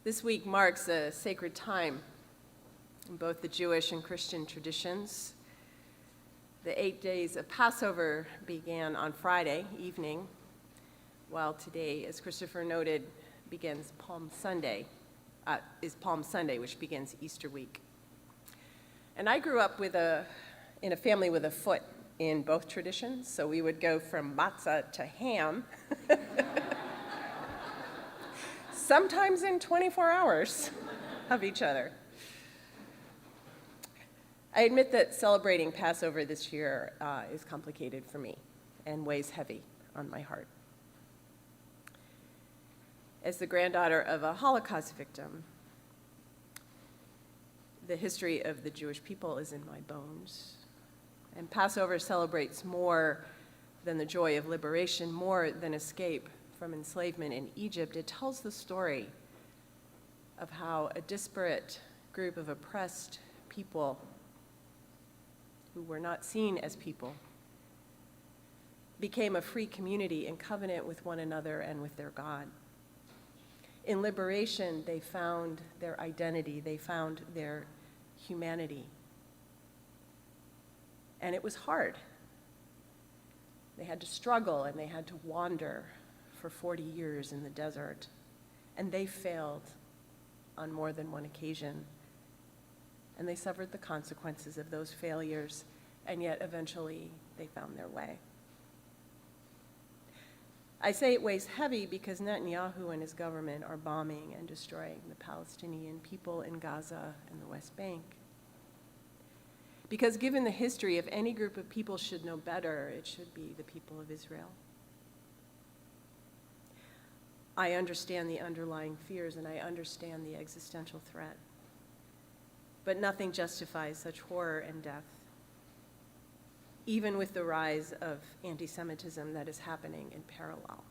This week marks a sacred time in both the Jewish and Christian traditions. The 8 days of Passover began on Friday evening, while today, as Christopher noted, begins Palm Sunday, which begins Easter week. And I grew up in a family with a foot in both traditions, so we would go from matzah to ham, sometimes in 24 hours of each other. I admit that celebrating Passover this year is complicated for me and weighs heavy on my heart. As the granddaughter of a Holocaust victim, the history of the Jewish people is in my bones. And Passover celebrates more than the joy of liberation, more than escape from enslavement in Egypt. It tells the story of how a disparate group of oppressed people who were not seen as people became a free community in covenant with one another and with their God. In liberation, they found their identity, they found their humanity. And it was hard. They had to struggle and they had to wander for 40 years in the desert. And they failed on more than one occasion. And they suffered the consequences of those failures, and yet eventually they found their way. I say it weighs heavy because Netanyahu and his government are bombing and destroying the Palestinian people in Gaza and the West Bank. Because given the history, if any group of people should know better, it should be the people of Israel. I understand the underlying fears and I understand the existential threat. But nothing justifies such horror and death, even with the rise of anti-Semitism that is happening in parallel.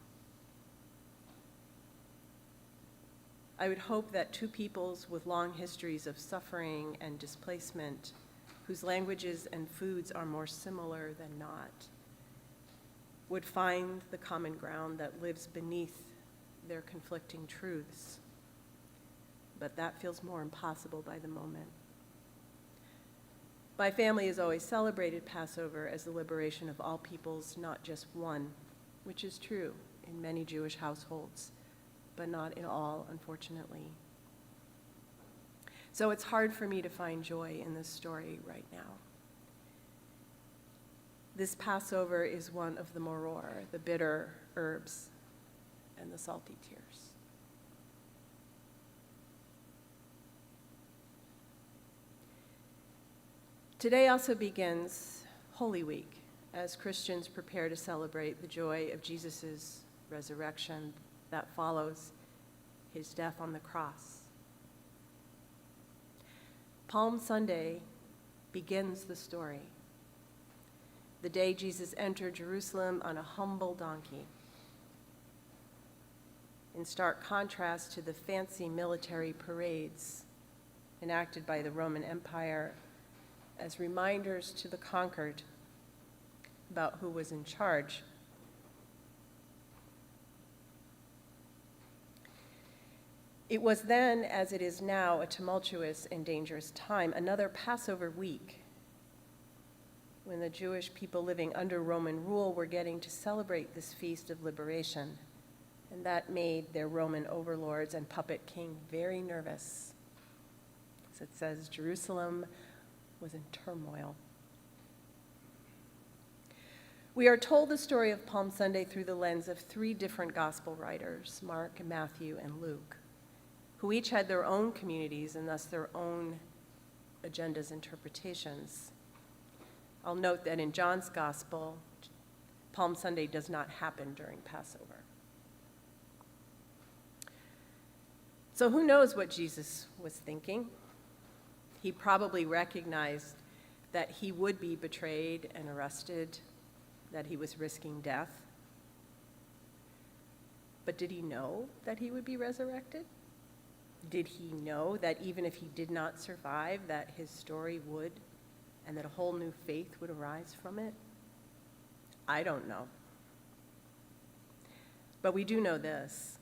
I would hope that two peoples with long histories of suffering and displacement, whose languages and foods are more similar than not, would find the common ground that lives beneath their conflicting truths. But that feels more impossible by the moment. My family has always celebrated Passover as the liberation of all peoples, not just one, which is true in many Jewish households, but not in all, unfortunately. So it's hard for me to find joy in this story right now. This Passover is one of the moror, the bitter herbs, and the salty tears. Today also begins Holy Week, as Christians prepare to celebrate the joy of Jesus' resurrection that follows his death on the cross. Palm Sunday begins the story. The day Jesus entered Jerusalem on a humble donkey, in stark contrast to the fancy military parades enacted by the Roman Empire as reminders to the conquered about who was in charge. It was then, as it is now, a tumultuous and dangerous time, another Passover week, when the Jewish people living under Roman rule were getting to celebrate this feast of liberation, and that made their Roman overlords and puppet king very nervous. As it says, Jerusalem was in turmoil. We are told the story of Palm Sunday through the lens of three different gospel writers, Mark, Matthew, and Luke, who each had their own communities and thus their own agendas, interpretations. I'll note that in John's gospel, Palm Sunday does not happen during Passover. So who knows what Jesus was thinking? He probably recognized that he would be betrayed and arrested, that he was risking death. But did he know that he would be resurrected? Did he know that even if he did not survive, that his story would, and that a whole new faith would arise from it? I don't know. But we do know this,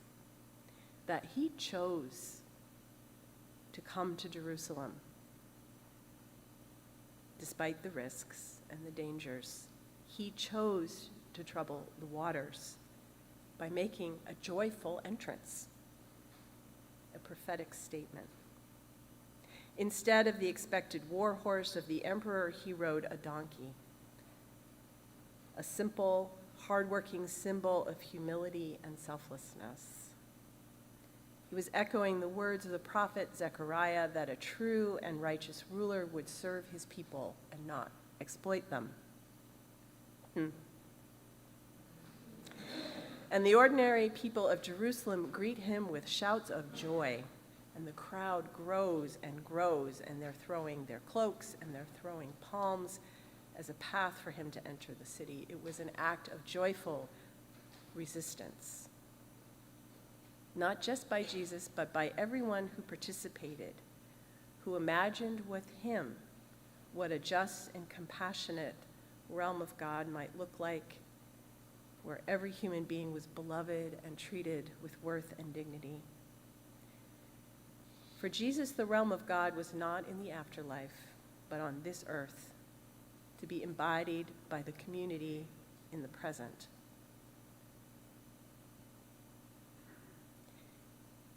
that he chose to come to Jerusalem. Despite the risks and the dangers, he chose to trouble the waters by making a joyful entrance, a prophetic statement. Instead of the expected war horse of the emperor, he rode a donkey, a simple, hardworking symbol of humility and selflessness. He was echoing the words of the prophet Zechariah that a true and righteous ruler would serve his people and not exploit them. And the ordinary people of Jerusalem greet him with shouts of joy, and the crowd grows, and they're throwing their cloaks and they're throwing palms as a path for him to enter the city. It was an act of joyful resistance, not just by Jesus, but by everyone who participated, who imagined with him what a just and compassionate realm of God might look like, where every human being was beloved and treated with worth and dignity. For Jesus, the realm of God was not in the afterlife, but on this earth, to be embodied by the community in the present.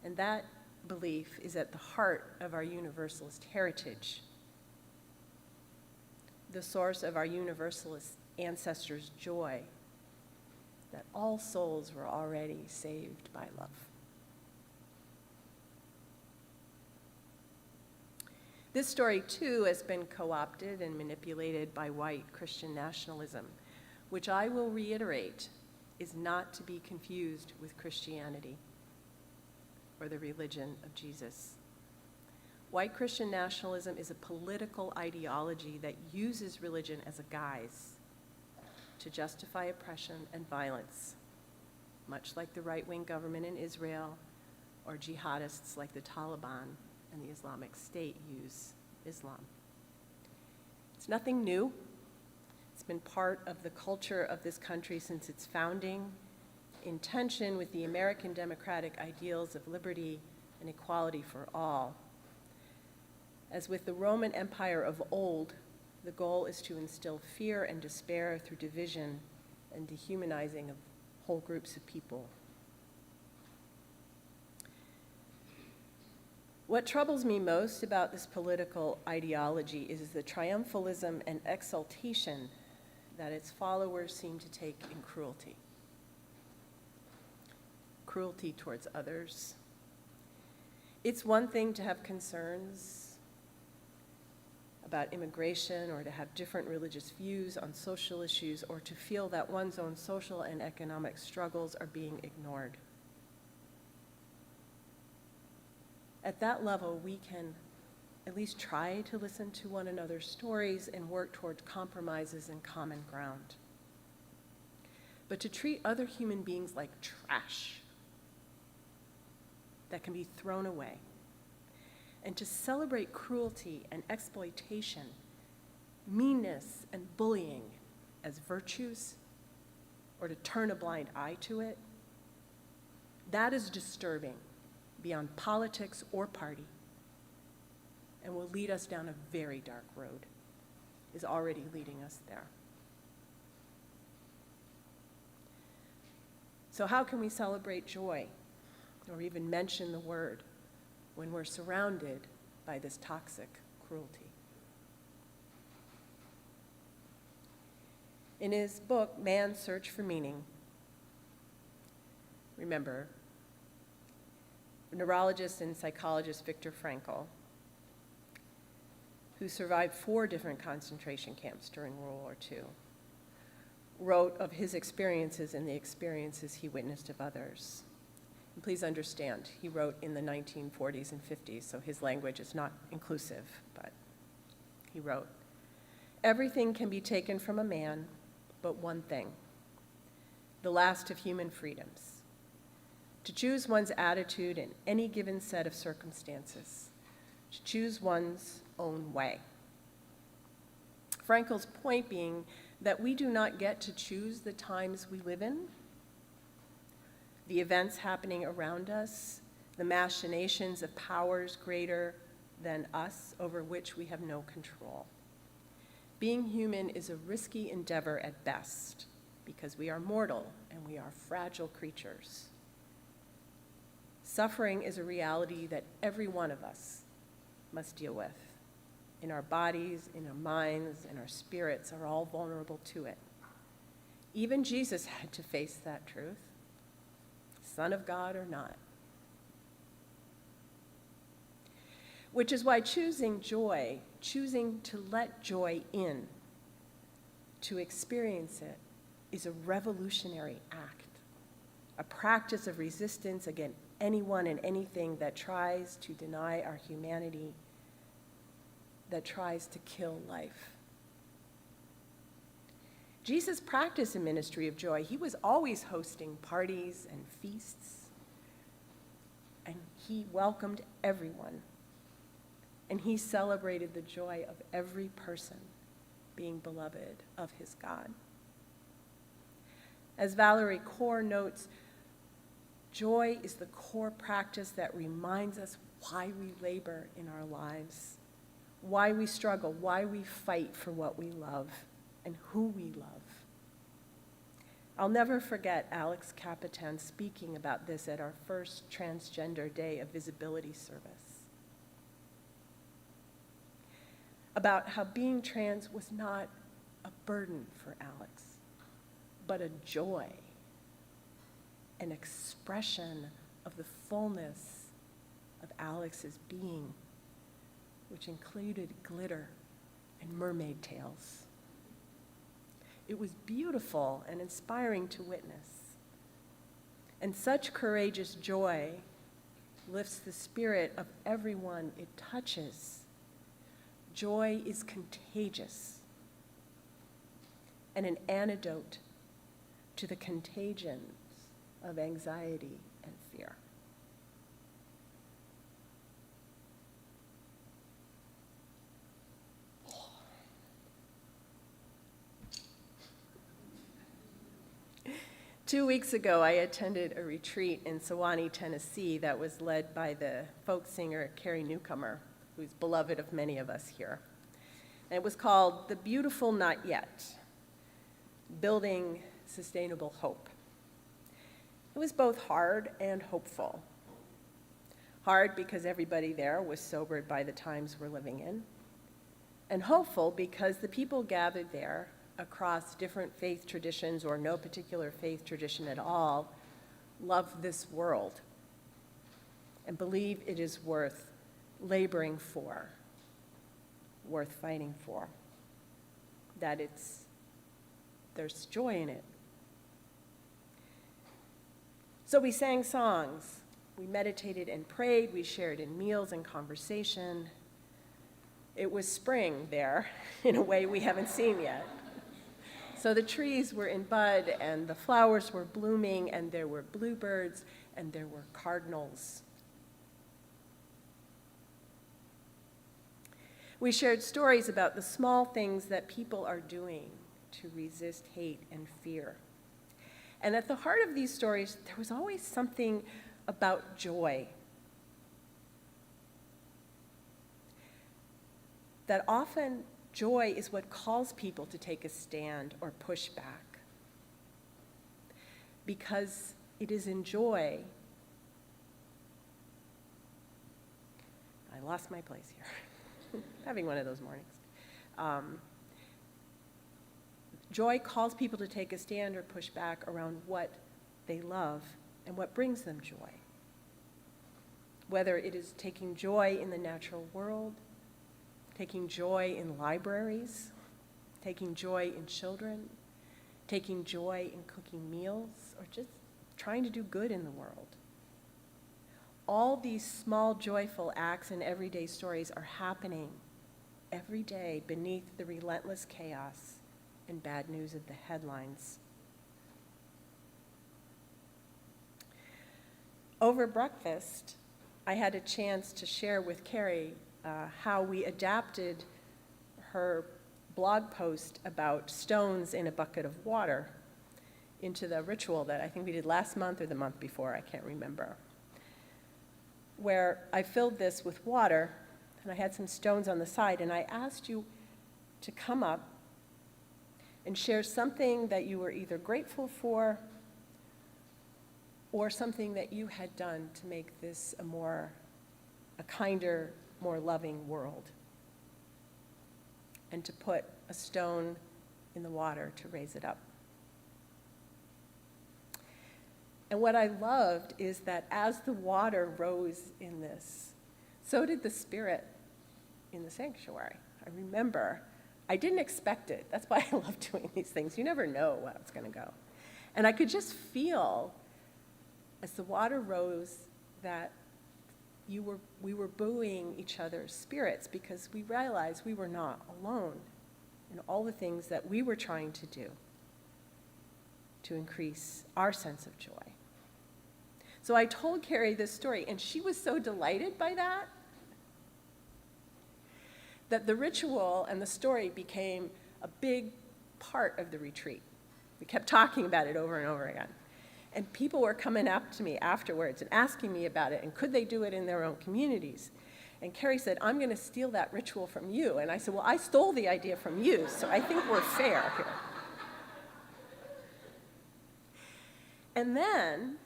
And that belief is at the heart of our Universalist heritage, the source of our Universalist ancestors' joy, that all souls were already saved by love. This story, too, has been co-opted and manipulated by white Christian nationalism, which I will reiterate is not to be confused with Christianity or the religion of Jesus. White Christian nationalism is a political ideology that uses religion as a guise to justify oppression and violence, much like the right-wing government in Israel or jihadists like the Taliban and the Islamic State use Islam. It's nothing new. It's been part of the culture of this country since its founding, in tension with the American democratic ideals of liberty and equality for all. As with the Roman Empire of old, the goal is to instill fear and despair through division and dehumanizing of whole groups of people. What troubles me most about this political ideology is the triumphalism and exaltation that its followers seem to take in cruelty. Cruelty towards others. It's one thing to have concerns about immigration or to have different religious views on social issues or to feel that one's own social and economic struggles are being ignored. At that level, we can at least try to listen to one another's stories and work towards compromises and common ground. But to treat other human beings like trash that can be thrown away, and to celebrate cruelty and exploitation, meanness and bullying as virtues, or to turn a blind eye to it, that is disturbing beyond politics or party, and will lead us down a very dark road, is already leading us there. So how can we celebrate joy, or even mention the word, when we're surrounded by this toxic cruelty? In his book, Man's Search for Meaning, remember, neurologist and psychologist Viktor Frankl, who survived 4 different concentration camps during World War II, wrote of his experiences and the experiences he witnessed of others. And please understand, he wrote in the 1940s and 50s, so his language is not inclusive, but he wrote, "Everything can be taken from a man, but one thing, the last of human freedoms, to choose one's attitude in any given set of circumstances, to choose one's own way." Frankl's point being that we do not get to choose the times we live in, the events happening around us, the machinations of powers greater than us over which we have no control. Being human is a risky endeavor at best because we are mortal and we are fragile creatures. Suffering is a reality that every one of us must deal with. In our bodies, in our minds, and our spirits are all vulnerable to it. Even Jesus had to face that truth, Son of God or not. Which is why choosing joy, choosing to let joy in, to experience it, is a revolutionary act, a practice of resistance against anyone and anything that tries to deny our humanity, that tries to kill life. Jesus practiced a ministry of joy. He was always hosting parties and feasts, and he welcomed everyone. And he celebrated the joy of every person being beloved of his God. As Valerie Kaur notes, joy is the core practice that reminds us why we labor in our lives, why we struggle, why we fight for what we love and who we love. I'll never forget Alex Capitan speaking about this at our first Transgender Day of Visibility service, about how being trans was not a burden for Alex, but a joy, an expression of the fullness of Alex's being, which included glitter and mermaid tails. It was beautiful and inspiring to witness. And such courageous joy lifts the spirit of everyone it touches. Joy is contagious and an antidote to the contagions of anxiety and fear. Two weeks ago, I attended a retreat in Sewanee, Tennessee that was led by the folk singer Carrie Newcomer, who's beloved of many of us here. And it was called The Beautiful Not Yet, Building Sustainable Hope. It was both hard and hopeful. Hard because everybody there was sobered by the times we're living in, and hopeful because the people gathered there across different faith traditions or no particular faith tradition at all love this world and believe it is worth laboring for, worth fighting for, that there's joy in it. So we sang songs, we meditated and prayed, we shared in meals and conversation. It was spring there in a way we haven't seen yet. So the trees were in bud, and the flowers were blooming, and there were bluebirds, and there were cardinals. We shared stories about the small things that people are doing to resist hate and fear. And at the heart of these stories, there was always something about joy. That often joy is what calls people to take a stand or push back. Because it is in joy. I lost my place here. Having one of those mornings. Joy calls people to take a stand or push back around what they love and what brings them joy. Whether it is taking joy in the natural world, taking joy in libraries, taking joy in children, taking joy in cooking meals, or just trying to do good in the world. All these small joyful acts and everyday stories are happening every day beneath the relentless chaos and bad news of the headlines. Over breakfast, I had a chance to share with Carrie how we adapted her blog post about stones in a bucket of water into the ritual that I think we did last month or the month before, I can't remember, where I filled this with water and I had some stones on the side, and I asked you to come up and share something that you were either grateful for or something that you had done to make this a kinder, more loving world, and to put a stone in the water to raise it up. And what I loved is that as the water rose in this, so did the Spirit in the sanctuary. I remember, I didn't expect it. That's why I love doing these things. You never know how it's going to go. And I could just feel, as the water rose, that we were buoying each other's spirits, because we realized we were not alone in all the things that we were trying to do to increase our sense of joy. So I told Carrie this story, and she was so delighted by that the ritual and the story became a big part of the retreat. We kept talking about it over and over again. And people were coming up to me afterwards and asking me about it, and could they do it in their own communities? And Carrie said, I'm going to steal that ritual from you. And I said, well, I stole the idea from you, so I think we're fair here. And then,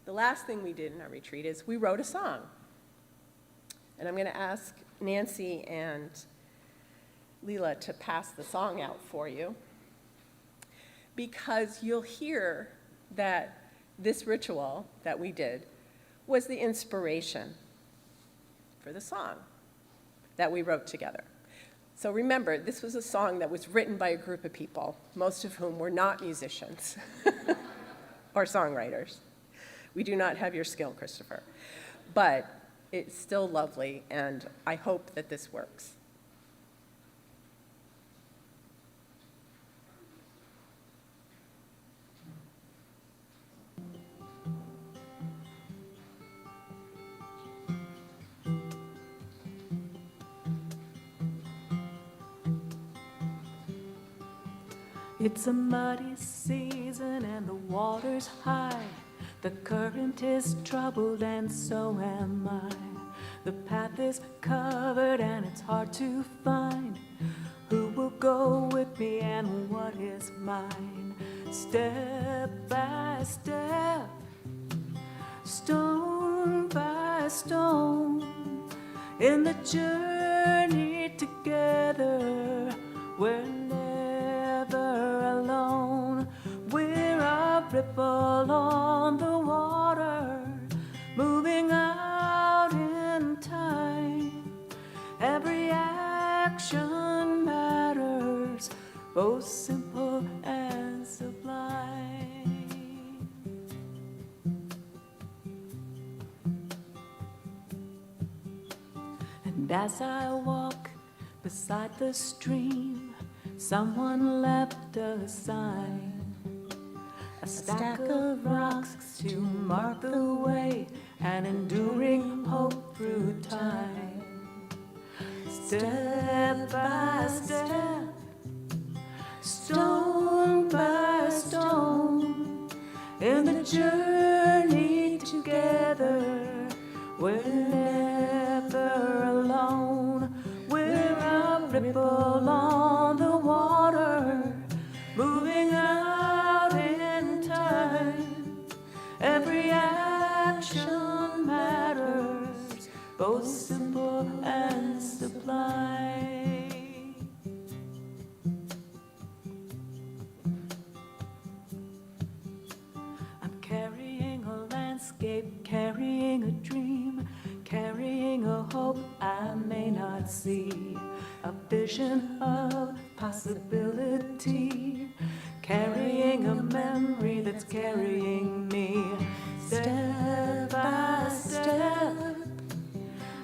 the last thing we did in our retreat is we wrote a song. And I'm going to ask Nancy and Leela to pass the song out for you, because you'll hear that this ritual that we did was the inspiration for the song that we wrote together. So remember, this was a song that was written by a group of people, most of whom were not musicians or songwriters. We do not have your skill, Christopher. But it's still lovely, and I hope that this works. It's a muddy season and the water's high. The current is troubled and so am I. The path is covered and it's hard to find who will go with me and what is mine. Step by step, stone by stone, in the journey together, we're never alone. We're a ripple on the water, moving out in time. Every action matters, both simple and sublime. And as I walk beside the stream, someone left a sign, a stack of rocks to mark the way, an enduring hope through time. Step by step, stone by stone, in the journey together, we're never alone. We're a ripple on the water, moving out in time. Every action matters, both simple and sublime. I'm carrying a landscape, carrying a dream, carrying a hope I may not see, a vision of possibility, carrying a memory that's carrying me. Step by step,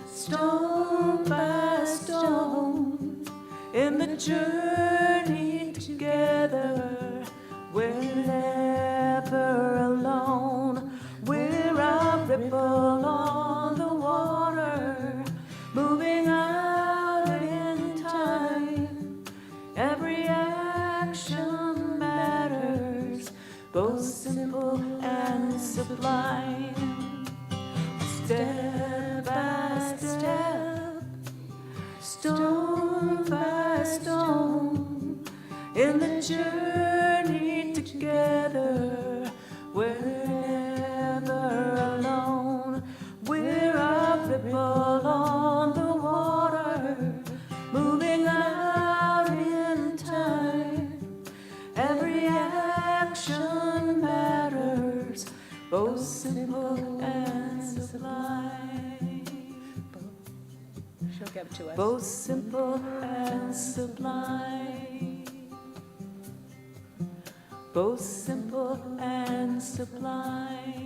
stone by stone, in the journey together, we're never alone. We're a ripple on the water, moving out in time. Every action matters, both simple and sublime. Step by step, ripple on the water, moving out in time. Every action matters, both simple and sublime. She'll give it to us. Both simple and sublime. Both simple and sublime.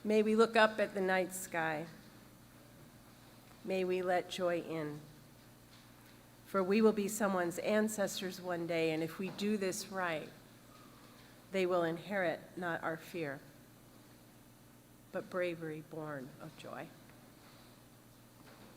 May we look up at the night sky. May we let joy in. For we will be someone's ancestors one day, and if we do this right, they will inherit not our fear, but bravery born of joy.